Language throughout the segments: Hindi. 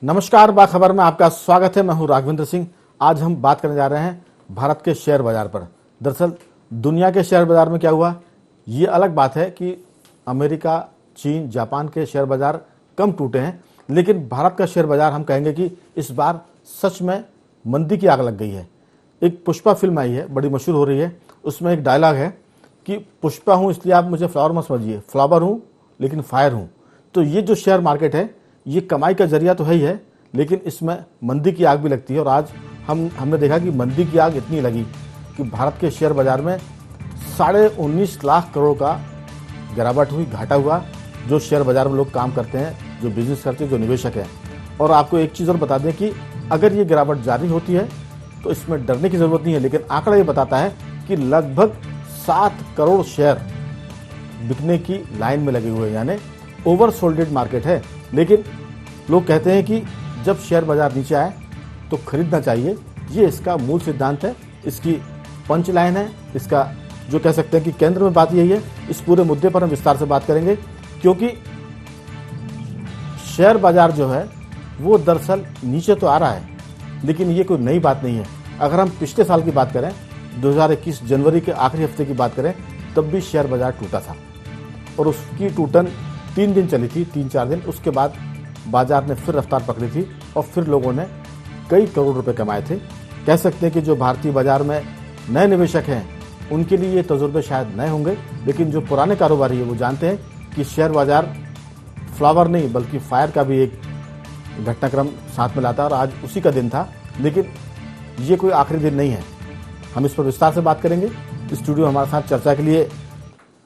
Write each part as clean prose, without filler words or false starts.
नमस्कार, बाखबर में आपका स्वागत है। मैं हूं राघवेंद्र सिंह। आज हम बात करने जा रहे हैं भारत के शेयर बाजार पर। दरअसल दुनिया के शेयर बाजार में क्या हुआ, ये अलग बात है कि अमेरिका, चीन, जापान के शेयर बाजार कम टूटे हैं, लेकिन भारत का शेयर बाजार हम कहेंगे कि इस बार सच में मंदी की आग लग गई है। एक पुष्पा फिल्म आई है, बड़ी मशहूर हो रही है। उसमें एक डायलॉग है कि पुष्पा हूँ इसलिए आप मुझे फ्लावर मत समझिए, फ्लावर हूँ लेकिन फायर हूँ। तो ये जो शेयर मार्केट है, ये कमाई का जरिया तो है ही है, लेकिन इसमें मंदी की आग भी लगती है। और आज हमने देखा कि मंदी की आग इतनी लगी कि भारत के शेयर बाजार में 19.5 लाख करोड़ का गिरावट हुई, घाटा हुआ। जो शेयर बाजार में लोग काम करते हैं, जो बिजनेस करते हैं, जो निवेशक हैं। और आपको एक चीज़ और बता दें कि अगर ये गिरावट जारी होती है तो इसमें डरने की ज़रूरत नहीं है, लेकिन आंकड़ा ये बताता है कि लगभग 7 करोड़ शेयर बिकने की लाइन में लगे हुए हैं, यानी ओवर सोल्डेड मार्केट है। लेकिन लोग कहते हैं कि जब शेयर बाजार नीचे आए तो खरीदना चाहिए। ये इसका मूल सिद्धांत है, इसकी पंच लाइन है, इसका जो कह सकते हैं कि केंद्र में बात यही है। इस पूरे मुद्दे पर हम विस्तार से बात करेंगे, क्योंकि शेयर बाजार जो है वो दरअसल नीचे तो आ रहा है, लेकिन ये कोई नई बात नहीं है। अगर हम पिछले साल की बात करें, 2021 जनवरी के आखिरी हफ्ते की बात करें, तब भी शेयर बाजार टूटा था और उसकी टूटन 3 दिन चली थी, 3-4 दिन। उसके बाद बाजार ने फिर रफ्तार पकड़ी थी और फिर लोगों ने कई करोड़ रुपए कमाए थे। कह सकते हैं कि जो भारतीय बाजार में नए निवेशक हैं उनके लिए ये तजुर्बे शायद नए होंगे, लेकिन जो पुराने कारोबारी है वो जानते हैं कि शेयर बाजार फ्लावर नहीं बल्कि फायर का भी एक घटनाक्रम साथ में लाता है। और आज उसी का दिन था, लेकिन ये कोई आखिरी दिन नहीं है। हम इस पर विस्तार से बात करेंगे। स्टूडियो हमारे साथ चर्चा के लिए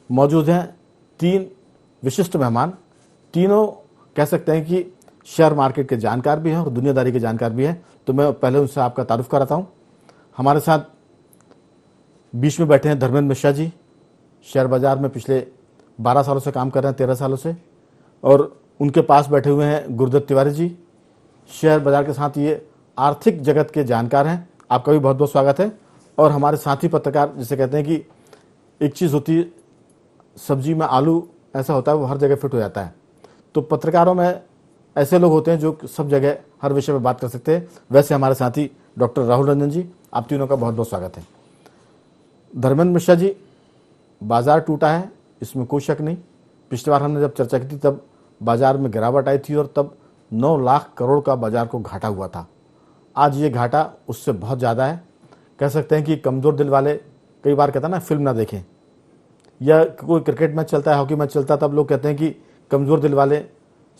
मौजूद हैं 3 विशिष्ट मेहमान। तीनों कह सकते हैं कि शेयर मार्केट के जानकार भी हैं और दुनियादारी के जानकार भी हैं। तो मैं पहले उनसे आपका तारुफ कराता हूं। हमारे साथ बीच में बैठे हैं धर्मेंद्र मिश्रा जी, शेयर बाजार में पिछले 12 सालों से काम कर रहे हैं, 13 सालों से। और उनके पास बैठे हुए हैं गुरुदत्त तिवारी जी, शेयर बाजार के साथ ये आर्थिक जगत के जानकार हैं। आपका भी बहुत बहुत स्वागत है। और हमारे साथी पत्रकार, जिसे कहते हैं कि एक चीज़ होती है सब्जी में आलू, ऐसा होता है वो हर जगह फिट हो जाता है। तो पत्रकारों में ऐसे लोग होते हैं जो सब जगह हर विषय पर बात कर सकते हैं। वैसे हमारे साथी डॉक्टर राहुल रंजन जी, आप तीनों का बहुत बहुत स्वागत है। धर्मेंद्र मिश्रा जी, बाजार टूटा है, इसमें कोई शक नहीं। पिछली बार हमने जब चर्चा की थी तब बाजार में गिरावट आई थी और तब 9 लाख करोड़ का बाजार को घाटा हुआ था। आज ये घाटा उससे बहुत ज़्यादा है। कह सकते हैं कि कमज़ोर दिल वाले, कई बार कहता है ना, फिल्म ना देखें, या कोई क्रिकेट मैच चलता है, हॉकी मैच चलता है, तब लोग कहते हैं कि कमज़ोर दिल वाले,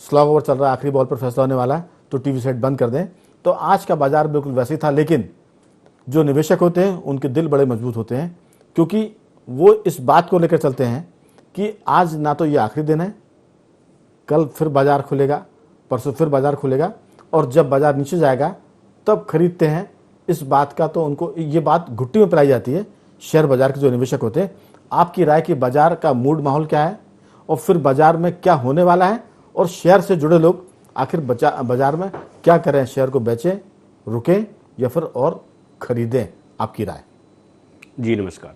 स्लॉग ओवर चल रहा है, आखिरी बॉल पर फैसला होने वाला है, तो टीवी सेट बंद कर दें। तो आज का बाजार बिल्कुल वैसे ही था। लेकिन जो निवेशक होते हैं उनके दिल बड़े मजबूत होते हैं, क्योंकि वो इस बात को लेकर चलते हैं कि आज ना तो ये आखिरी दिन है, कल फिर बाजार खुलेगा, परसों फिर बाजार खुलेगा, और जब बाजार नीचे जाएगा तब खरीदते हैं। इस बात का तो उनको ये बात घुट्टी में पिलाई जाती है शेयर बाजार के जो निवेशक होते हैं। आपकी राय कि बाजार का मूड माहौल क्या है, और फिर बाजार में क्या होने वाला है, और शेयर से जुड़े लोग आखिर बाजार में क्या करें? शेयर को बेचें, रुकें, या फिर और खरीदें? आपकी राय। जी नमस्कार।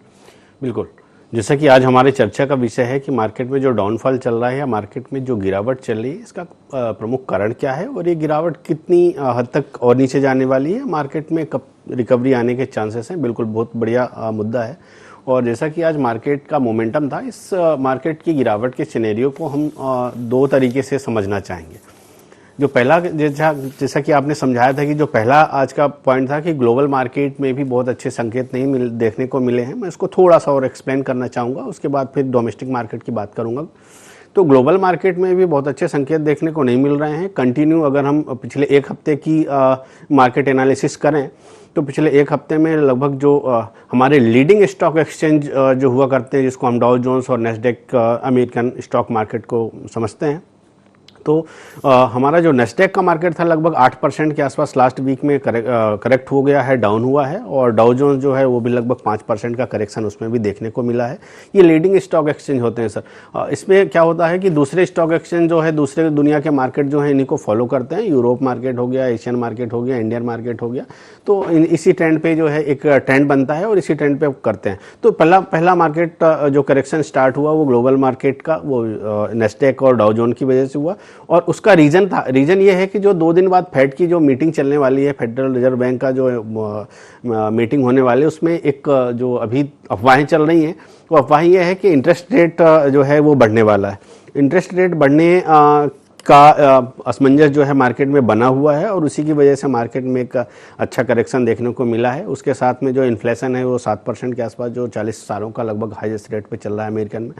बिल्कुल, जैसा कि आज हमारे चर्चा का विषय है कि मार्केट में जो डाउनफॉल चल रहा है या मार्केट में जो गिरावट चल रही है, इसका प्रमुख कारण क्या है और ये गिरावट कितनी हद तक और नीचे जाने वाली है, मार्केट में कब रिकवरी आने के चांसेस हैं। बिल्कुल, बहुत बढ़िया मुद्दा है। और जैसा कि आज मार्केट का मोमेंटम था, इस मार्केट की गिरावट के सिनेरियो को हम 2 तरीके से समझना चाहेंगे। जो पहला, जैसा कि आपने समझाया था कि जो पहला आज का पॉइंट था कि ग्लोबल मार्केट में भी बहुत अच्छे संकेत नहीं देखने को मिले हैं, मैं इसको थोड़ा सा और एक्सप्लेन करना चाहूँगा। उसके बाद फिर डोमेस्टिक मार्केट की बात करूँगा। तो ग्लोबल मार्केट में भी बहुत अच्छे संकेत देखने को नहीं मिल रहे हैं। कंटिन्यू अगर हम पिछले 1 हफ्ते की मार्केट एनालिसिस करें तो पिछले 1 हफ्ते में लगभग जो हमारे लीडिंग स्टॉक एक्सचेंज जो हुआ करते हैं, जिसको हम डाउ जोन्स और नेस्डेक अमेरिकन स्टॉक मार्केट को समझते हैं, तो हमारा जो नेस्डेक का मार्केट था लगभग 8% के आसपास लास्ट वीक में करेक्ट हो गया है, डाउन हुआ है। और डाउ जोन्स जो है वो भी लगभग 5% का करेक्शन उसमें भी देखने को मिला है। ये लीडिंग स्टॉक एक्सचेंज होते हैं सर। इसमें क्या होता है कि दूसरे स्टॉक एक्सचेंज जो है, दूसरे दुनिया के मार्केट जो है, इन्हीं को फॉलो करते हैं। यूरोप मार्केट हो गया, एशियन मार्केट हो गया, इंडियन मार्केट हो गया, तो इसी ट्रेंड पे जो है एक ट्रेंड बनता है और इसी ट्रेंड पे करते हैं। तो पहला मार्केट जो करेक्शन स्टार्ट हुआ वो ग्लोबल मार्केट का, वो नेस्डेक और डाउ जोन की वजह से हुआ। और उसका रीजन ये है कि जो 2 दिन बाद फेड की जो मीटिंग चलने वाली है, फेडरल रिजर्व बैंक का जो मीटिंग होने वाली है, उसमें एक जो अभी अफवाहें चल रही हैं, वो अफवाह ये है कि इंटरेस्ट रेट जो है वो बढ़ने वाला है। इंटरेस्ट रेट बढ़ने का असमंजस जो है मार्केट में बना हुआ है और उसी की वजह से मार्केट में एक अच्छा करेक्शन देखने को मिला है। उसके साथ में जो इन्फ्लेशन है वो 7% के आसपास, जो 40 सालों का लगभग हाईएस्ट रेट पे चल रहा है अमेरिकन में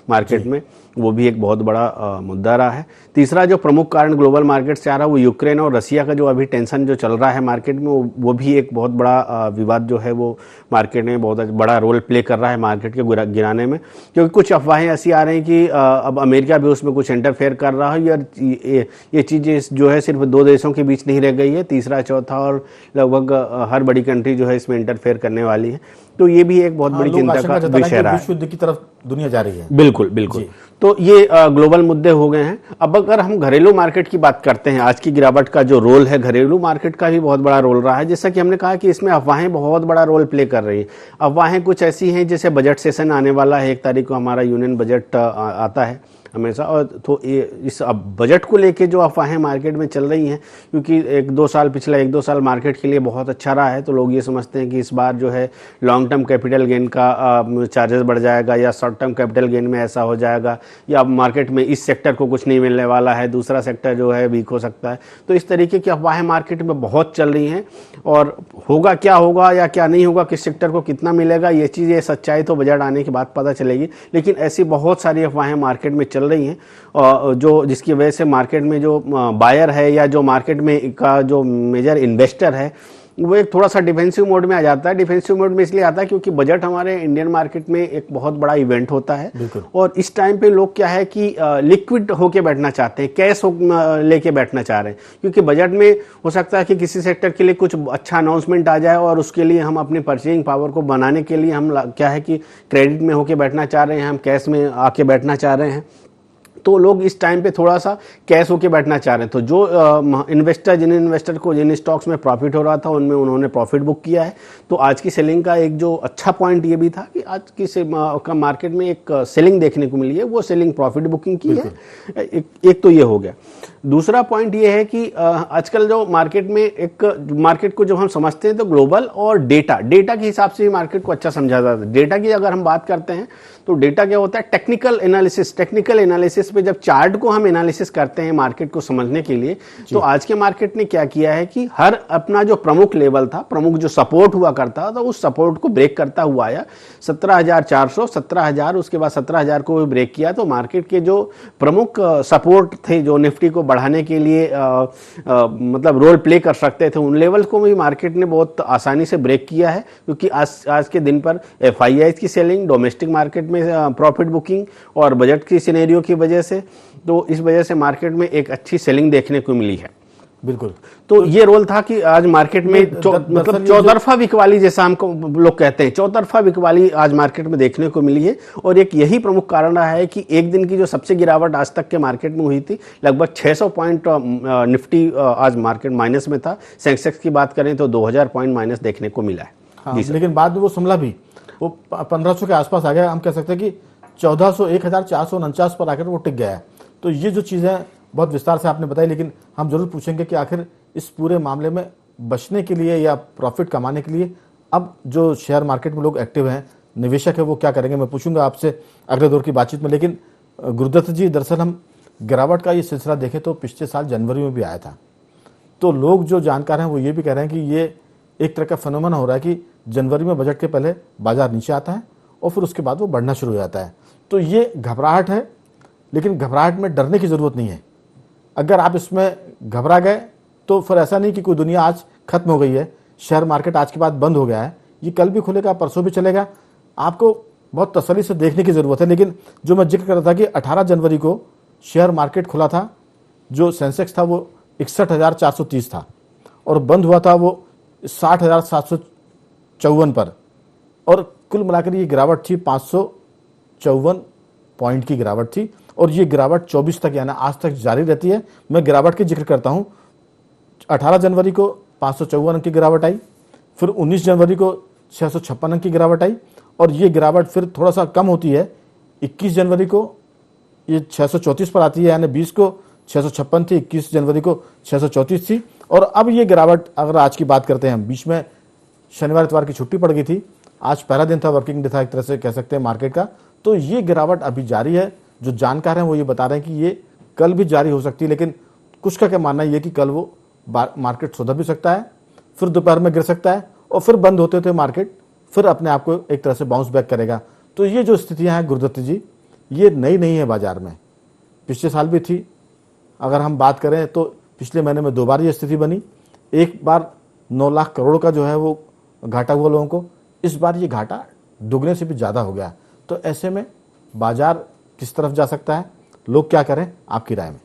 मार्केट में, वो भी एक बहुत बड़ा मुद्दा रहा है। तीसरा जो प्रमुख कारण ग्लोबल मार्केट से आ रहा है वो यूक्रेन और रसिया का जो अभी टेंशन जो चल रहा है मार्केट में, वो भी एक बहुत बड़ा विवाद जो है वो मार्केट में बहुत बड़ा रोल प्ले कर रहा है मार्केट के गिराने में। क्योंकि कुछ अफवाहें ऐसी आ रही हैं कि अब अमेरिका भी उसमें कुछ इंटरफेयर कर रहा है, या ये चीज़ें जो है सिर्फ 2 देशों के बीच नहीं रह गई है, तीसरा चौथा और लगभग हर बड़ी कंट्री जो है इसमें इंटरफेयर करने वाली है। तो ये भी एक बहुत बड़ी चिंता का विषय रहा है। विश्व युद्ध की तरफ दुनिया जा रही है। बिल्कुल बिल्कुल। तो ये ग्लोबल मुद्दे हो गए हैं। अब अगर हम घरेलू मार्केट की बात करते हैं, आज की गिरावट का जो रोल है घरेलू मार्केट का भी बहुत बड़ा रोल रहा है। जैसा कि हमने कहा कि इसमें अफवाहें बहुत बड़ा रोल प्ले कर रही है। अफवाहें कुछ ऐसी हैं जैसे बजट सेशन आने वाला है, 1 तारीख को हमारा यूनियन बजट आता है हमेशा, और तो इस अब बजट को लेके जो अफवाहें मार्केट में चल रही हैं, क्योंकि पिछला 1-2 साल मार्केट के लिए बहुत अच्छा रहा है, तो लोग ये समझते हैं कि इस बार जो है लॉन्ग टर्म कैपिटल गेन का चार्जेस बढ़ जाएगा, या शॉर्ट टर्म कैपिटल गेन में ऐसा हो जाएगा, या मार्केट में इस सेक्टर को कुछ नहीं मिलने वाला है, दूसरा सेक्टर जो है वीक हो सकता है। तो इस तरीके की अफवाहें मार्केट में बहुत चल रही हैं, और होगा क्या होगा या क्या नहीं होगा, किस सेक्टर को कितना मिलेगा, ये चीज़ ये सच्चाई तो बजट आने के बाद पता चलेगी। लेकिन ऐसी बहुत सारी अफवाहें मार्केट में चल रही हैं जो जिसकी वजह से मार्केट में जो बायर है या जो मार्केट में का जो मेजर इन्वेस्टर है वो एक थोड़ा सा डिफेंसिव मोड में आ जाता है। डिफेंसिव मोड में इसलिए आता है क्योंकि बजट हमारे इंडियन मार्केट में एक बहुत बड़ा इवेंट होता है, और इस टाइम पे लोग क्या है कि लिक्विड होके बैठना चाहते हैं, कैश लेके बैठना चाह रहे हैं, क्योंकि बजट में हो सकता है कि किसी सेक्टर के लिए कुछ अच्छा अनाउंसमेंट आ जाए और उसके लिए हम अपनी परचेजिंग पावर को बनाने के लिए हम क्या है कि क्रेडिट में होके बैठना चाह रहे हैं, हम कैश में आके बैठना चाह रहे हैं। तो लोग इस टाइम पे थोड़ा सा कैश होके बैठना चाह रहे हैं। तो जो जिन इन्वेस्टर को जिन स्टॉक्स में प्रॉफिट हो रहा था उनमें उन्होंने प्रॉफिट बुक किया है। तो आज की सेलिंग का एक जो अच्छा पॉइंट ये भी था कि आज की मार्केट में एक सेलिंग देखने को मिली है, वो सेलिंग प्रॉफिट बुकिंग की है। एक तो ये हो गया। दूसरा पॉइंट ये है कि आजकल जो मार्केट को जब हम समझते हैं तो ग्लोबल और डेटा के हिसाब से ही मार्केट को अच्छा समझा जाता है। डेटा की अगर हम बात करते हैं तो डेटा क्या होता है, टेक्निकल एनालिसिस पे जब चार्ट को हम एनालिसिस करते हैं मार्केट को समझने के लिए, तो आज के मार्केट ने क्या किया है कि हर अपना जो प्रमुख लेवल था, प्रमुख जो सपोर्ट हुआ करता था, उस सपोर्ट को ब्रेक करता हुआ आया 17,400, 17,000, उसके बाद 17,000 को भी ब्रेक किया। तो मार्केट के जो प्रमुख सपोर्ट थे जो निफ्टी को बढ़ाने के लिए मतलब रोल प्ले कर सकते थे, उन लेवल को भी मार्केट ने बहुत आसानी से ब्रेक किया है, क्योंकि आज के दिन पर FIIs की सेलिंग, डोमेस्टिक मार्केट में प्रॉफिट बुकिंग और बजट की सिनेरियो की वजह से, तो इस वजह से मार्केट में एक अच्छी सेलिंग देखने को मिली है। बिल्कुल। तो ये रोल था कि आज मार्केट में मतलब चौतरफा बिकवाली, जैसा हमको लोग कहते हैं, चौतरफा बिकवाली आज मार्केट में देखने को मिली है। और एक यही प्रमुख कारण रहा है कि एक दिन की जो सबसे गिरावट आज तक के मार्केट में हुई थी, लगभग 600 पॉइंट निफ्टी आज मार्केट माइनस में था। सेंसेक्स की बात करें तो 2000 पॉइंट माइनस देखने को मिला है। हाँ, लेकिन बाद में वो संभला भी, वो 1500 के आसपास आ गया। हम कह सकते हैं कि 1400, 1449 पर आकर वो टिक गया है। तो ये जो चीज़ें बहुत विस्तार से आपने बताई, लेकिन हम जरूर पूछेंगे कि आखिर इस पूरे मामले में बचने के लिए या प्रॉफिट कमाने के लिए अब जो शेयर मार्केट में लोग एक्टिव हैं, निवेशक है, वो क्या करेंगे, मैं पूछूंगा आपसे अगले दौर की बातचीत में। लेकिन गुरुदत्त जी, दरअसल हम गिरावट का ये सिलसिला देखें तो पिछले साल जनवरी में भी आया था। तो लोग जो जानकार हैं वो ये भी कह रहे हैं कि ये एक तरह का फेनोमेना हो रहा है कि जनवरी में बजट के पहले बाजार नीचे आता है और फिर उसके बाद वो बढ़ना शुरू हो जाता है। तो ये घबराहट है, लेकिन घबराहट में डरने की ज़रूरत नहीं है। अगर आप इसमें घबरा गए तो फिर ऐसा नहीं कि कोई दुनिया आज खत्म हो गई है, शेयर मार्केट आज के बाद बंद हो गया है, ये कल भी खुलेगा, परसों भी चलेगा। आपको बहुत तसल्ली से देखने की ज़रूरत है। लेकिन जो मैं जिक्र कर रहा था कि 18 जनवरी को शेयर मार्केट खुला था, जो सेंसेक्स था वो 61,430 था और बंद हुआ था वो 60,754 पर, और कुल मिलाकर ये गिरावट थी 554 पॉइंट की गिरावट थी। और ये गिरावट 24 तक यानी आज तक जारी रहती है। मैं गिरावट की जिक्र करता हूँ। 18 जनवरी को 554 अंक की गिरावट आई, फिर 19 जनवरी को 656 अंक की गिरावट आई, और ये गिरावट फिर थोड़ा सा कम होती है। 21 जनवरी को ये 634 पर आती है, यानी 20 को 656 थी, 21 जनवरी को 634 थी, और अब ये गिरावट अगर आज की बात करते हैं, बीच में शनिवार इतवार की छुट्टी पड़ गई थी, आज पहला दिन था, वर्किंग डे था एक तरह से कह सकते हैं मार्केट का, तो ये गिरावट अभी जारी है। जो जानकार हैं वो ये बता रहे हैं कि ये कल भी जारी हो सकती है, लेकिन कुछ का क्या मानना है कि कल वो मार्केट सुधर भी सकता है, फिर दोपहर में गिर सकता है, और फिर बंद होते होते मार्केट फिर अपने आप को एक तरह से बाउंस बैक करेगा। तो ये जो स्थितियां हैं गुरुदत्त जी, ये नई नहीं है बाजार में, पिछले साल भी थी। अगर हम बात करें तो पिछले महीने में 2 बार ये स्थिति बनी, एक बार 9 लाख करोड़ का जो है वो घाटा हुआ लोगों को, इस बार ये घाटा दुगने से भी ज़्यादा हो गया। तो ऐसे में बाजार किस तरफ जा सकता है, लोग क्या करें, आपकी राय में?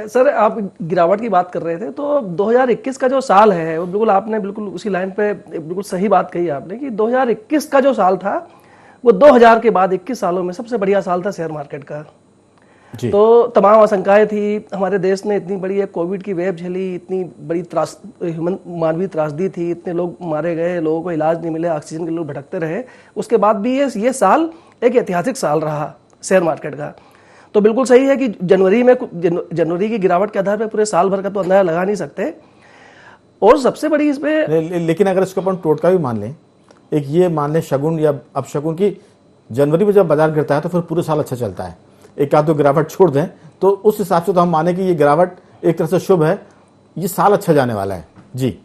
सर, आप गिरावट की बात कर रहे थे, तो 2021 का जो साल है वो बिल्कुल आपने बिल्कुल उसी लाइन पे बिल्कुल सही बात कही आपने कि 2021 का जो साल था वो 2000 के बाद 21 सालों में सबसे बढ़िया साल था शेयर मार्केट का। तो तमाम आशंकाएं थी, हमारे देश ने इतनी बड़ी एक कोविड की वेव झेली, इतनी बड़ी मानवीय त्रासदी थी, इतने लोग मारे गए, लोगों को इलाज नहीं मिले, ऑक्सीजन के लोग भटकते रहे, उसके बाद भी ये साल एक ऐतिहासिक साल रहा शेयर मार्केट का। तो बिल्कुल सही है कि जनवरी की गिरावट के आधार पर पूरे साल भर का तो अंदाजा लगा नहीं सकते। और सबसे बड़ी इसमें लेकिन अगर इसको अपन टोटका भी मान लें, एक ये मान लें शगुन या अपशगुन की, जनवरी में जब बाजार गिरता है तो फिर पूरे साल अच्छा चलता है, एक आध दो गिरावट छोड़ दें तो उस हिसाब से तो हम माने कि ये गिरावट एक तरह से शुभ है, ये साल अच्छा जाने वाला है। जी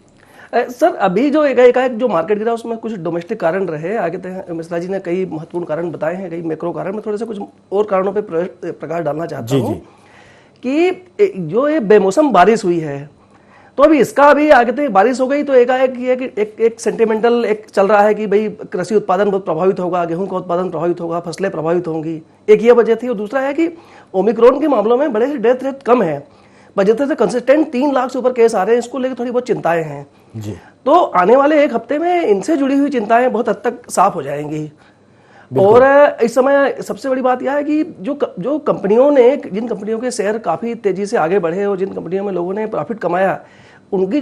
सर, अभी जो एकाएक जो मार्केट गिरा उसमें कुछ डोमेस्टिक कारण रहे, आगे मिश्रा जी ने कई महत्वपूर्ण कारण बताए हैं, कई मैक्रो कारण। मैं थोड़े से कुछ और कारणों पे प्रकाश डालना चाहता हूँ कि जो ये बेमौसम बारिश हुई है, तो अभी इसका अभी आगे बारिश हो गई तो एकाएक ये कि एक सेंटिमेंटल एक चल रहा है कि भाई कृषि उत्पादन बहुत प्रभावित होगा, गेहूं का उत्पादन प्रभावित होगा, फसलें प्रभावित होंगी, एक ये वजह थी। और दूसरा है कि ओमिक्रॉन के मामलों में बड़े से डेथ रेट कम है, बजट से कंसिस्टेंट 3 लाख से ऊपर केस आ रहे हैं, इसको लेकर थोड़ी बहुत चिंताएं हैं जी। तो आने वाले एक हफ्ते में इनसे जुड़ी हुई चिंताएं बहुत हद तक साफ हो जाएंगी। और इस समय सबसे बड़ी बात यह है कि जो कंपनियों ने, जिन कंपनियों के शेयर काफी तेजी से आगे बढ़े और जिन कंपनियों में लोगों ने प्रॉफिट कमाया, उनकी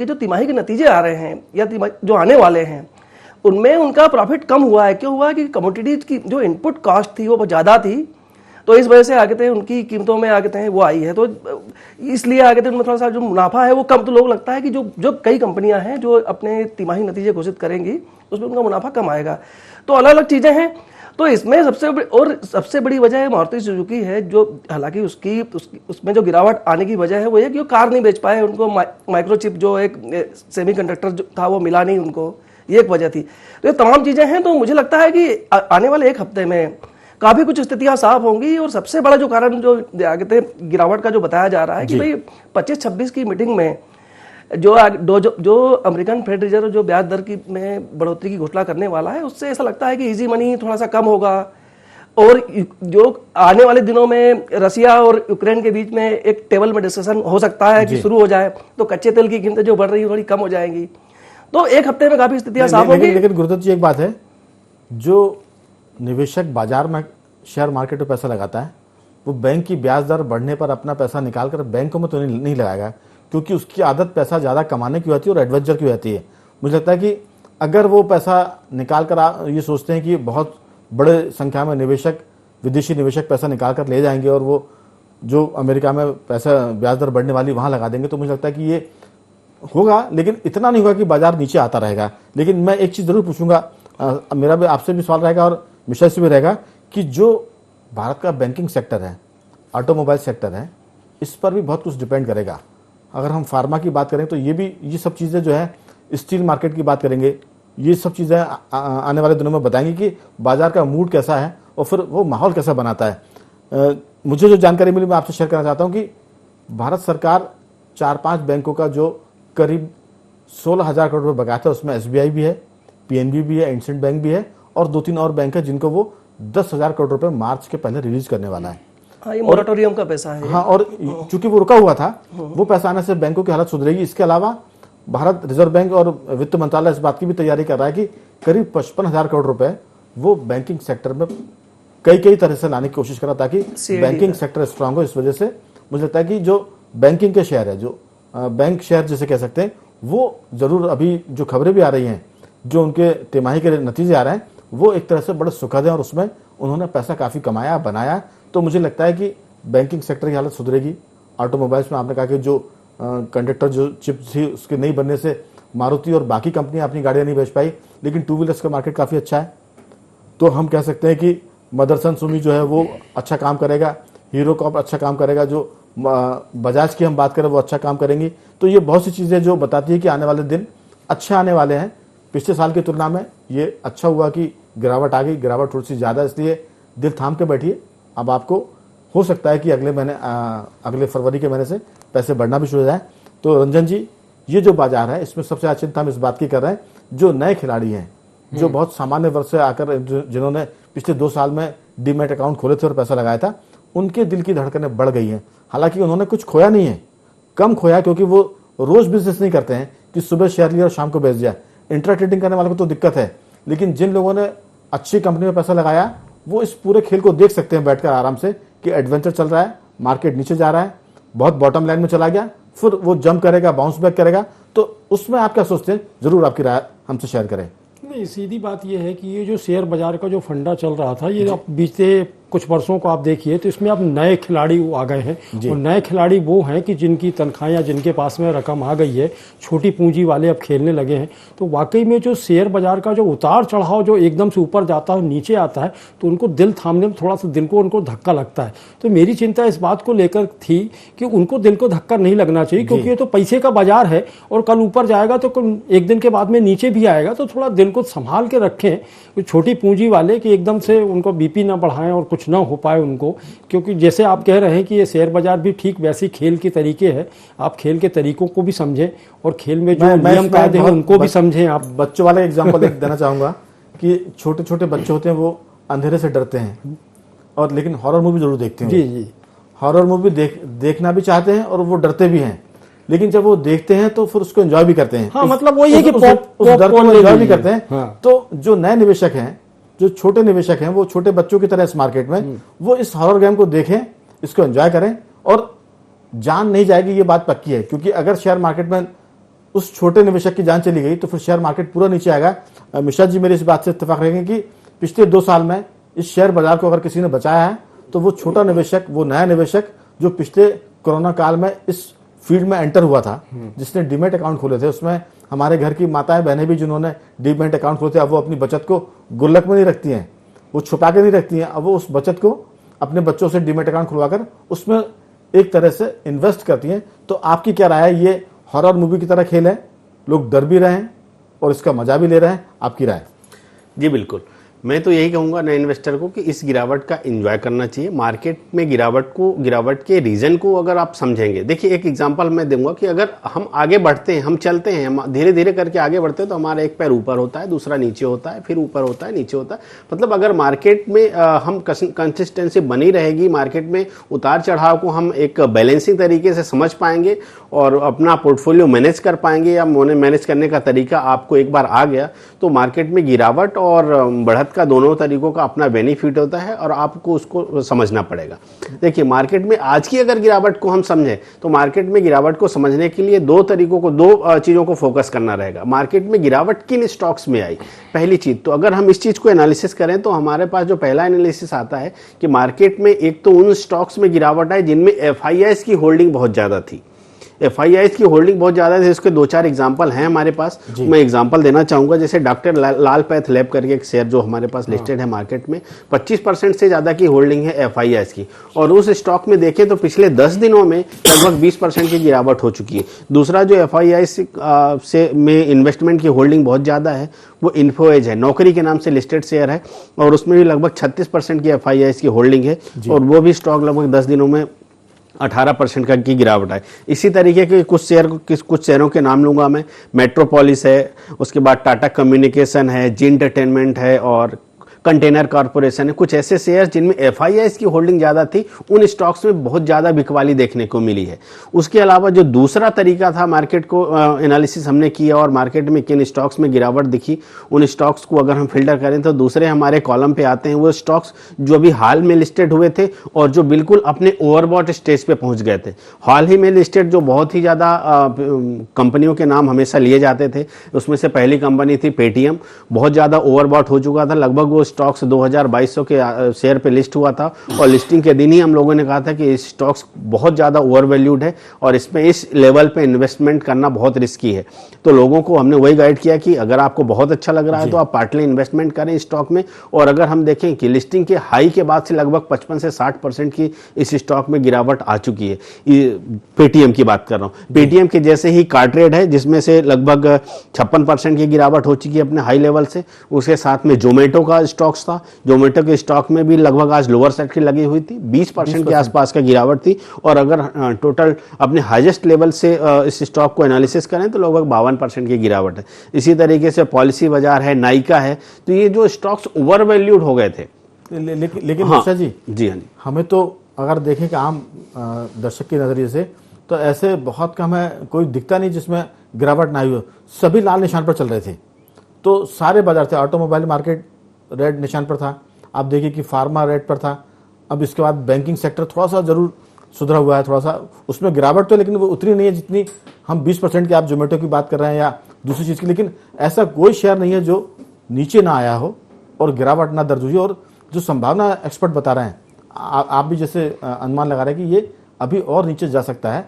जो तिमाही के नतीजे आ रहे हैं या जो आने वाले हैं, उनमें उनका प्रॉफिट कम हुआ है। क्यों हुआ कि कमोडिटीज की जो इनपुट कॉस्ट थी वो बहुत ज़्यादा थी, तो इस वजह से आगे उनकी कीमतों में आगे वो आई है, तो इसलिए आगे उनमें थोड़ा सा जो मुनाफा है वो कम। तो लोग लगता है कि जो कई कंपनियां हैं जो अपने तिमाही नतीजे घोषित करेंगी उसमें उनका मुनाफा कम आएगा। तो अलग अलग चीज़ें हैं। तो इसमें सबसे बड़ी वजह मारुति सुजुकी है, जो हालांकि उसमें जो गिरावट आने की वजह है वो ये कि वो कार नहीं बेच पाए, उनको माइक्रोचिप जो एक सेमीकंडक्टर जो था वो मिला नहीं उनको, ये एक वजह थी। तो ये तमाम चीज़ें हैं। तो मुझे लगता है कि आने वाले एक हफ्ते में काफ़ी कुछ स्थितियां साफ होंगी। और सबसे बड़ा जो कारण जो आगे गिरावट का जो बताया जा रहा है कि भाई 25-26 की मीटिंग में जो अमेरिकन फेड रिजर्व जो ब्याज दर की में बढ़ोतरी की घोषणा करने वाला है, उससे ऐसा लगता है कि इजी मनी थोड़ा सा कम होगा। और जो आने वाले दिनों में रसिया और यूक्रेन के बीच में एक टेबल में डिस्कशन हो सकता है कि शुरू हो जाए, तो कच्चे तेल की कीमतें जो बढ़ रही है थोड़ी कम हो जाएंगी। तो एक हफ्ते में काफी स्थितियां साफ होंगी। लेकिन गुरुदत्त जी एक बात है, जो निवेशक बाजार में शेयर मार्केट में पैसा लगाता है वो बैंक की ब्याज दर बढ़ने पर अपना पैसा निकालकर बैंकों में तो नहीं लगाएगा, क्योंकि उसकी आदत पैसा ज़्यादा कमाने की होती है और एडवेंचर की होती है। मुझे लगता है कि अगर वो पैसा निकाल कर ये सोचते हैं कि बहुत बड़े संख्या में निवेशक, विदेशी निवेशक पैसा निकाल कर ले जाएंगे और वो जो अमेरिका में पैसा ब्याज दर बढ़ने वाली वहाँ लगा देंगे, तो मुझे लगता है कि ये होगा, लेकिन इतना नहीं होगा कि बाजार नीचे आता रहेगा। लेकिन मैं एक चीज़ ज़रूर पूछूंगा, मेरा भी आपसे भी सवाल रहेगा और मिश्रा से भी रहेगा कि जो भारत का बैंकिंग सेक्टर है, ऑटोमोबाइल सेक्टर है, इस पर भी बहुत कुछ डिपेंड करेगा। अगर हम फार्मा की बात करें तो ये सब चीज़ें जो है, स्टील मार्केट की बात करेंगे, ये सब चीज़ें आने वाले दिनों में बताएंगे कि बाजार का मूड कैसा है और फिर वो माहौल कैसा बनाता है। मुझे जो जानकारी मिली मैं आपसे शेयर करना चाहता हूँ कि भारत सरकार 4-5 बैंकों का जो करीब 16,000 करोड़ रुपये बकाया था, उसमें SBI भी है, PNB भी है, इंडसइंड बैंक भी है और 2-3 और बैंक है जिनको वो 10,000 करोड़ रुपए मार्च के पहले रिलीज करने वाला है। हाँ, ये मोरेटोरियम का पैसा है। हाँ, और चूंकि वो रुका हुआ था, वो पैसा आने से बैंकों की हालत सुधरेगी। इसके अलावा भारत रिजर्व बैंक और वित्त मंत्रालय इस बात की भी तैयारी कर रहा है कि करीब 55,000 करोड़ रुपए वो बैंकिंग सेक्टर में कई तरह से लाने की कोशिश कर रहा, ताकि बैंकिंग सेक्टर स्ट्रांग हो। इस वजह से मुझे लगता है कि जो बैंकिंग के शेयर है, जो बैंक शेयर जिसे कह सकते हैं, वो जरूर अभी जो खबरें भी आ रही हैं, जो उनके तिमाही के नतीजे आ रहे हैं, वो एक तरह से बड़े सुखद है और उसमें उन्होंने पैसा काफ़ी कमाया, बनाया। तो मुझे लगता है कि बैंकिंग सेक्टर की हालत सुधरेगी। ऑटोमोबाइल्स में आपने कहा कि जो कंडक्टर जो चिप थी उसके नहीं बनने से मारुति और बाकी कंपनियां अपनी गाड़ियां नहीं बेच पाई, लेकिन टू व्हीलर्स का मार्केट काफ़ी अच्छा है। तो हम कह सकते हैं कि मदरसन सुमी जो है वो अच्छा काम करेगा, हीरो कॉप अच्छा काम करेगा, जो बजाज की हम बात करें वो अच्छा काम करेंगी। तो ये बहुत सी चीज़ें जो बताती है कि आने वाले दिन अच्छे आने वाले हैं। पिछले साल की तुलना में ये अच्छा हुआ कि गिरावट आ गई, गिरावट थोड़ी सी ज़्यादा, इसलिए दिल थाम के बैठिए। अब आपको हो सकता है कि अगले फरवरी के महीने से पैसे बढ़ना भी शुरू हो जाए। तो रंजन जी, ये जो बाजार है इसमें सबसे ज़्यादा चिंता हम इस बात की कर रहे हैं, जो नए खिलाड़ी हैं, जो बहुत सामान्य वर्ग से आकर जिन्होंने पिछले 2 साल में डीमैट अकाउंट खोले थे और पैसा लगाया था, उनके दिल की धड़कनें बढ़ गई हैं। हालांकि उन्होंने कुछ खोया नहीं है, कम खोया, क्योंकि वो रोज बिजनेस नहीं करते हैं कि सुबह शेयर लिया और शाम को बेच दिया। इंट्रा ट्रेडिंग करने वालों को तो दिक्कत है, लेकिन जिन लोगों ने अच्छी कंपनी में पैसा लगाया वो इस पूरे खेल को देख सकते हैं बैठकर आराम से कि एडवेंचर चल रहा है, मार्केट नीचे जा रहा है, बहुत बॉटम लाइन में चला गया, फिर वो जंप करेगा, बाउंस बैक करेगा। तो उसमें आप क्या सोचते हैं, जरूर आपकी राय हमसे शेयर करें। नहीं, सीधी बात यह है कि ये जो शेयर बाजार का जो फंडा चल रहा था, ये आप बीते कुछ वर्षों को आप देखिए तो इसमें अब नए खिलाड़ी आ गए हैं। और नए खिलाड़ी वो हैं कि जिनकी तनख्वाह या जिनके पास में रकम आ गई है, छोटी पूंजी वाले अब खेलने लगे हैं। तो वाकई में जो शेयर बाजार का जो उतार चढ़ाव जो एकदम से ऊपर जाता है नीचे आता है, तो उनको दिल थामने में थोड़ा सा दिल को उनको धक्का लगता है। तो मेरी चिंता इस बात को लेकर थी कि उनको दिल को धक्का नहीं लगना चाहिए, क्योंकि ये तो पैसे का बाजार है और कल ऊपर जाएगा तो एक दिन के बाद में नीचे भी आएगा। तो थोड़ा दिल को संभाल के रखें छोटी पूंजी वाले, कि एकदम से उनको बीपी ना बढ़ाएं और कुछ ना हो पाए उनको। क्योंकि जैसे आप कह रहे हैं कि ये शेयर बाजार भी ठीक वैसे खेल के तरीके है, आप खेल के तरीकों को भी समझें और खेल में जो नियम कायदे हैं उनको भी समझें। आप बच्चों वाला एग्जांपल एक देना चाहूंगा कि छोटे छोटे बच्चे होते हैं वो अंधेरे से डरते हैं, और लेकिन हॉरर मूवी जरूर देखते हैं। जी, हॉरर मूवी देखना भी चाहते हैं और वो डरते भी हैं, लेकिन जब वो देखते हैं तो फिर उसको एंजॉय भी करते हैं। हाँ, मतलब वही है कि उस डर को एंजॉय भी करते हैं। हाँ। तो जो नए निवेशक हैं, जो छोटे निवेशक हैं, वो छोटे बच्चों की तरह इस मार्केट में वो इस हॉरर गेम को देखें, इसको एंजॉय करें, और जान नहीं जाएगी, ये बात पक्की है। क्योंकि अगर शेयर मार्केट में उस छोटे निवेशक की जान चली गई तो फिर शेयर मार्केट पूरा नीचे आएगा। मिश्रा जी मेरी इस बात से इत्तेफाक रहेंगे कि पिछले 2 साल में इस शेयर बाजार को अगर किसी ने बचाया है तो वो छोटा निवेशक, वो नया निवेशक जो पिछले कोरोना काल में इस फील्ड में एंटर हुआ था, जिसने डीमैट अकाउंट खोले थे। उसमें हमारे घर की माताएं बहनें भी जिन्होंने डीमैट अकाउंट खोले थे, अब वो अपनी बचत को गुल्लक में नहीं रखती हैं, वो छुपा के नहीं रखती हैं, अब वो उस बचत को अपने बच्चों से डीमैट अकाउंट खुलवाकर उसमें एक तरह से इन्वेस्ट करती हैं। तो आपकी क्या राय है, ये हॉरर मूवी की तरह खेल है, लोग डर भी रहे हैं और इसका मजा भी ले रहे हैं, आपकी राय? जी बिल्कुल, मैं तो यही कहूँगा नए इन्वेस्टर को कि इस गिरावट का एंजॉय करना चाहिए। मार्केट में गिरावट के रीज़न को अगर आप समझेंगे, देखिए एक एग्जांपल मैं दूंगा कि अगर हम आगे बढ़ते हैं, हम चलते हैं, हम धीरे धीरे करके आगे बढ़ते हैं, तो हमारा एक पैर ऊपर होता है, दूसरा नीचे होता है, फिर ऊपर होता है, नीचे होता है। मतलब अगर मार्केट में हम कंसिस्टेंसी बनी रहेगी, मार्केट में उतार चढ़ाव को हम एक बैलेंसिंग तरीके से समझ पाएंगे और अपना पोर्टफोलियो मैनेज कर पाएंगे, या मैनेज करने का तरीका आपको एक बार आ गया, तो मार्केट में गिरावट और बढ़त का दोनों तरीकों का अपना बेनिफिट होता है और आपको उसको समझना पड़ेगा। देखिए मार्केट में आज की अगर गिरावट को हम समझें तो मार्केट में गिरावट को समझने के लिए दो चीज़ों को फोकस करना रहेगा। मार्केट में गिरावट किन स्टॉक्स में आई, पहली चीज़ तो अगर हम इस चीज़ को एनालिसिस करें तो हमारे पास जो पहला एनालिसिस आता है कि मार्केट में एक तो उन स्टॉक्स में गिरावट आई जिनमें FIIs की होल्डिंग बहुत ज़्यादा थी। FIIs की होल्डिंग बहुत ज़्यादा थी, इसके 2-4 एग्जाम्पल हैं हमारे पास। मैं एग्जाम्पल देना चाहूँगा, जैसे डॉक्टर लाल पैथ लैब करके एक शेयर जो हमारे पास लिस्टेड है मार्केट में, 25% से ज़्यादा की होल्डिंग है FIIs की, और उस स्टॉक में देखें तो पिछले 10 दिनों में लगभग 20% की गिरावट हो चुकी है। दूसरा जो FIIs से में इन्वेस्टमेंट की होल्डिंग बहुत ज़्यादा है वो इन्फो एज है, नौकरी के नाम से लिस्टेड शेयर है, और उसमें भी लगभग 36% की FIIs की होल्डिंग है, और वो भी स्टॉक लगभग 10 दिनों में 18% की गिरावट है। इसी तरीके के कुछ शेयरों के नाम लूंगा मैं, मेट्रोपोलिस है, उसके बाद टाटा कम्युनिकेशन है, जी एंटरटेनमेंट है, और कंटेनर कॉर्पोरेशन है। कुछ ऐसे शेयर जिनमें FIIs की होल्डिंग ज़्यादा थी, उन स्टॉक्स में बहुत ज़्यादा बिकवाली देखने को मिली है। उसके अलावा जो दूसरा तरीका था मार्केट को एनालिसिस हमने किया और मार्केट में किन स्टॉक्स में गिरावट दिखी, उन स्टॉक्स को अगर हम फिल्टर करें तो दूसरे हमारे कॉलम पे आते हैं वो स्टॉक्स जो अभी हाल में लिस्टेड हुए थे और जो बिल्कुल अपने ओवरबॉट स्टेज पे पहुंच गए थे। हाल ही में लिस्टेड जो बहुत ही ज़्यादा कंपनियों के नाम हमेशा लिए जाते थे, उसमें से पहली कंपनी थी पेटीएम, बहुत ज़्यादा ओवरबॉट हो चुका था, लगभग वो स्टॉक्स 2200 के शेयर पे लिस्ट हुआ था और लिस्टिंग के दिन ही हम लोगों ने कहा था कि इस स्टॉक्स बहुत ज़्यादा ओवर वैल्यूड है और इसमें इस लेवल पे इन्वेस्टमेंट करना बहुत रिस्की है। तो लोगों को हमने वही गाइड किया कि अगर आपको बहुत अच्छा लग रहा है तो आप पार्टली इन्वेस्टमेंट करें इस स्टॉक में। और अगर हम देखें कि लिस्टिंग के हाई के बाद से लगभग 55 से 60% की इस स्टॉक में गिरावट आ चुकी है। पेटीएम की बात कर रहा हूँ, पेटीएम के जैसे ही कार्टरेड है जिसमें से लगभग 56% की गिरावट हो चुकी है अपने हाई लेवल से। उसके साथ में जोमेटो का स्टॉक्स था, जोमेटो के स्टॉक में भी लगभग आज लोअर साइड की लगी हुई थी, 20% के आसपास का गिरावट थी। और अगर टोटल अपने हाईएस्ट लेवल से इस स्टॉक को एनालिसिस करें तो लगभग 52% की गिरावट है। इसी तरीके से पॉलिसी बाजार है, नाइका है, तो ये जो स्टॉक्स ओवर वैल्यूड हो गए थे। लेकिन मिश्रा जी, जी हाँ जी, हमें तो अगर देखें कि आम दर्शक के नजरिए से तो ऐसे बहुत कम है, कोई दिखता नहीं जिसमें गिरावट ना हुई हो। सभी लाल निशान पर चल रहे थे, तो सारे बाजार थे। ऑटोमोबाइल मार्केट रेड निशान पर था, आप देखिए कि फार्मा रेड पर था। अब इसके बाद बैंकिंग सेक्टर थोड़ा सा जरूर सुधरा हुआ है, थोड़ा सा उसमें गिरावट तो, लेकिन वो उतनी नहीं है जितनी हम 20% की आप जोमेटो की बात कर रहे हैं या दूसरी चीज़ की। लेकिन ऐसा कोई शेयर नहीं है जो नीचे ना आया हो और गिरावट ना दर्ज हुई। और जो संभावना एक्सपर्ट बता रहे हैं, आप भी जैसे अनुमान लगा रहे हैं कि ये अभी और नीचे जा सकता है,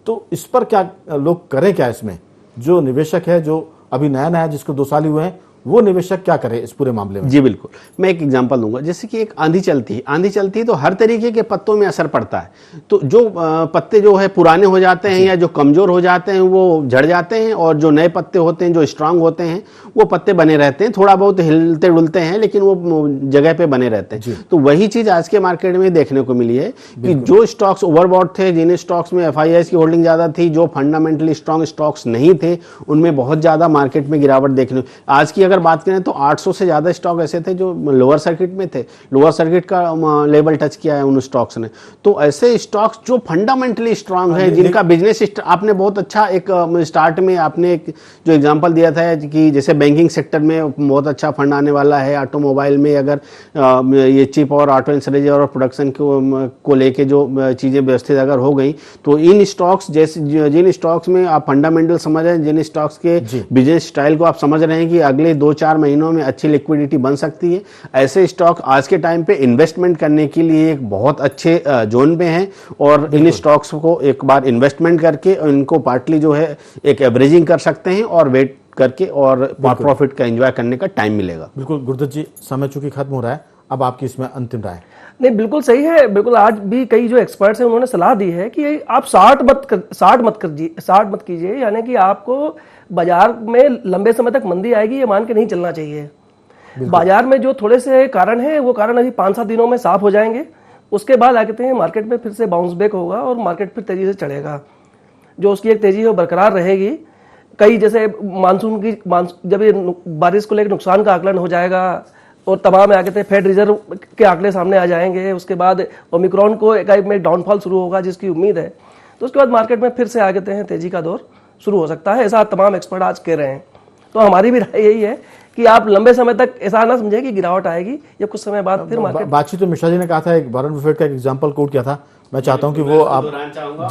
तो इस पर क्या लोग करें? क्या इसमें जो निवेशक है, जो अभी नया नया जिसको 2 साल ही हुए हैं, वो निवेशक क्या करे इस पूरे मामले में? जी बिल्कुल, मैं एक एग्जांपल दूंगा। जैसे कि एक आंधी चलती है तो हर तरीके के पत्तों में असर पड़ता है। तो जो पत्ते जो है पुराने हो जाते हैं या जो कमजोर हो जाते हैं वो झड़ जाते हैं, और जो नए पत्ते होते हैं जो स्ट्रांग होते हैं वो पत्ते बने रहते हैं। थोड़ा बहुत हिलते डुलते हैं लेकिन वो जगह पे बने रहते हैं। तो वही चीज आज के मार्केट में देखने को मिली है कि जो स्टॉक्स ओवरबॉट थे, जिन स्टॉक्स में FIIs की होल्डिंग ज्यादा थी, जो फंडामेंटली स्ट्रांग स्टॉक्स नहीं थे, उनमें बहुत ज्यादा मार्केट में गिरावट देखने। आज की अगर बात करें तो 800 से ज्यादा स्टॉक ऐसे थे जो लोअर सर्किट में थे, लोअर सर्किट का लेवल टच किया है उन स्टॉक्स ने। तो ऐसे स्टॉक्स जो फंडामेंटली स्ट्रांग है, जिनका बिजनेस आपने बहुत अच्छा एक स्टार्ट में आपने एक जो एग्जांपल दिया था कि जैसे बैंकिंग सेक्टर में बहुत अच्छा फंड आने वाला है, ऑटोमोबाइल में अगर ये चिप और ऑटो इंसरेज और प्रोडक्शन को लेके जो चीजें व्यवस्थित अगर हो गई, तो इन स्टॉक्स जैसे जिन स्टॉक्स में आप फंडामेंटल समझ रहे हैं, जिन स्टॉक्स के बिजनेस स्टाइल को आप समझ रहे हैं कि अगले 2-4 महीनों में अच्छी लिक्विडिटी बन सकती है, ऐसे स्टॉक आज के टाइम पे इन्वेस्टमेंट करने के लिए एक बहुत अच्छे जोन पे हैं। और इन स्टॉक्स को एक बार इन्वेस्टमेंट करके इनको पार्टली जो है एक एवरेजिंग कर सकते हैं और वेट करके और प्रॉफिट का एंजॉय करने का टाइम मिलेगा। बिल्कुल गुरुदत्त जी, समय चूंकि खत्म हो रहा है, अब आपकी इसमें अंतिम राय। नहीं, बिल्कुल सही है। बिल्कुल, आज भी कई जो एक्सपर्ट्स हैं उन्होंने सलाह दी है कि आप 60 मत कीजिए, यानी कि आपको बाजार में लंबे समय तक मंदी आएगी ये मान के नहीं चलना चाहिए। बाजार में जो थोड़े से कारण है वो कारण अभी 5-7 दिनों में साफ हो जाएंगे। उसके बाद आगे हैं मार्केट में फिर से बाउंस बैक होगा और मार्केट फिर तेजी से चढ़ेगा। जो उसकी एक तेजी है वो बरकरार रहेगी। कई जैसे जब ये बारिश को लेकर नुकसान का आकलन हो जाएगा और तमाम आगे थे फेड रिजर्व के आंकड़े सामने आ जाएंगे, उसके बाद ओमिक्रॉन को एकाएक में डाउनफॉल शुरू होगा जिसकी उम्मीद है, तो उसके बाद मार्केट में फिर से आगे हैं तेजी का दौर शुरू हो सकता है, ऐसा तमाम एक्सपर्ट आज कह रहे हैं। तो हमारी भी राय यही है कि आप लंबे समय तक ऐसा ना समझें कि गिरावट आएगी या कुछ समय बाद फिर मार्केट। बातचीत तो मिश्रा जी ने कहा था, एक वॉरेन बफेट का एक एग्जांपल कोट किया था, मैं चाहता हूं कि वो आप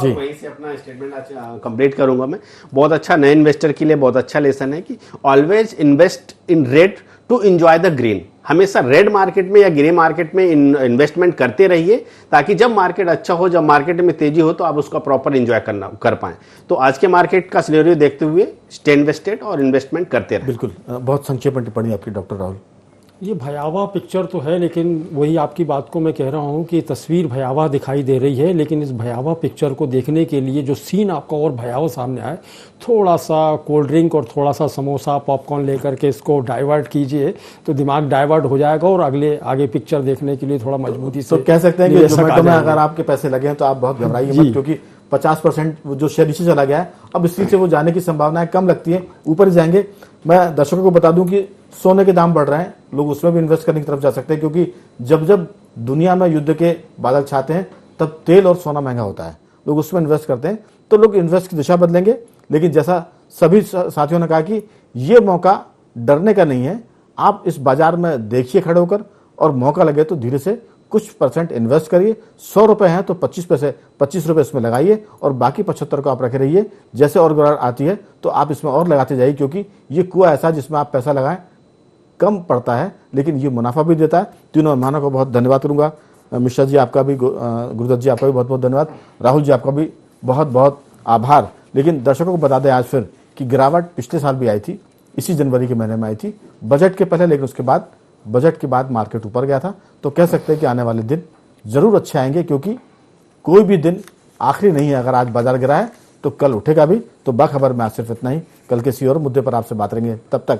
जी वहीं से अपना स्टेटमेंट कंप्लीट करूंगा मैं। बहुत अच्छा नए इन्वेस्टर के लिए बहुत अच्छा लेसन है कि always invest in red to enjoy the green. हमेशा रेड मार्केट में या ग्रे मार्केट में इन्वेस्टमेंट करते रहिए ताकि जब मार्केट अच्छा हो, जब मार्केट में तेजी हो तो आप उसका प्रॉपर एंजॉय कर पाएं। तो आज के मार्केट का सिनेरियो देखते हुए स्टे इन्वेस्टेड और इन्वेस्टमेंट करते रहें। बिल्कुल, बहुत संक्षेप में टिप्पणी आपकी डॉक्टर राहुल। ये भयावह पिक्चर तो है, लेकिन वही आपकी बात को मैं कह रहा हूँ कि तस्वीर भयावह दिखाई दे रही है, लेकिन इस भयावह पिक्चर को देखने के लिए जो सीन आपका और भयावह सामने आए, थोड़ा सा कोल्ड ड्रिंक और थोड़ा सा समोसा पॉपकॉर्न लेकर के इसको डाइवर्ट कीजिए तो दिमाग डाइवर्ट हो जाएगा और आगे पिक्चर देखने के लिए थोड़ा मजबूती से। तो कह सकते हैं कि जोमेटो में अगर आपके पैसे लगे हैं तो आप बहुत घबराइए मत, क्योंकि 50% जो शेयर नीचे चला गया है, अब इस चीज से वो जाने की संभावनाएं कम लगती है, ऊपर ही जाएंगे। मैं दर्शकों को बता दूं कि सोने के दाम बढ़ रहे हैं, लोग उसमें भी इन्वेस्ट करने की तरफ जा सकते हैं, क्योंकि जब जब दुनिया में युद्ध के बादल छाते हैं तब तेल और सोना महंगा होता है, लोग उसमें इन्वेस्ट करते हैं। तो लोग इन्वेस्ट की दिशा बदलेंगे, लेकिन जैसा सभी साथियों ने कहा कि ये मौका डरने का नहीं है। आप इस बाजार में देखिए खड़े होकर, और मौका लगे तो धीरे से कुछ % इन्वेस्ट करिए। 100 रुपए हैं तो 25 रुपए इसमें लगाइए और बाकी 75 को आप रखे रहिए। जैसे और गिरावट आती है तो आप इसमें और लगाते जाइए, क्योंकि ये कुआं ऐसा जिसमें आप पैसा लगाएं कम पड़ता है, लेकिन ये मुनाफा भी देता है। तीनों मेहमानों को बहुत धन्यवाद करूंगा। मिश्रा जी आपका भी, गुरुदत्त जी आपका भी बहुत बहुत धन्यवाद, राहुल जी आपका भी बहुत बहुत आभार। लेकिन दर्शकों को बता दें आज फिर कि गिरावट पिछले साल भी आई थी, इसी जनवरी के महीने में आई थी, बजट के पहले, लेकिन उसके बाद, बजट के बाद मार्केट ऊपर गया था। तो कह सकते हैं कि आने वाले दिन जरूर अच्छे आएंगे, क्योंकि कोई भी दिन आखिरी नहीं है। अगर आज बाजार गिरा है तो कल उठेगा भी। तो बाखबर में आज सिर्फ इतना ही। कल किसी और मुद्दे पर आपसे बात करेंगे। तब तक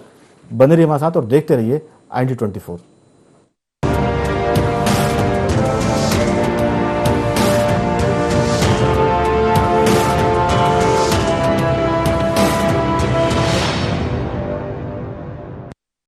बने रहिए हमारे साथ और देखते रहिए IND24।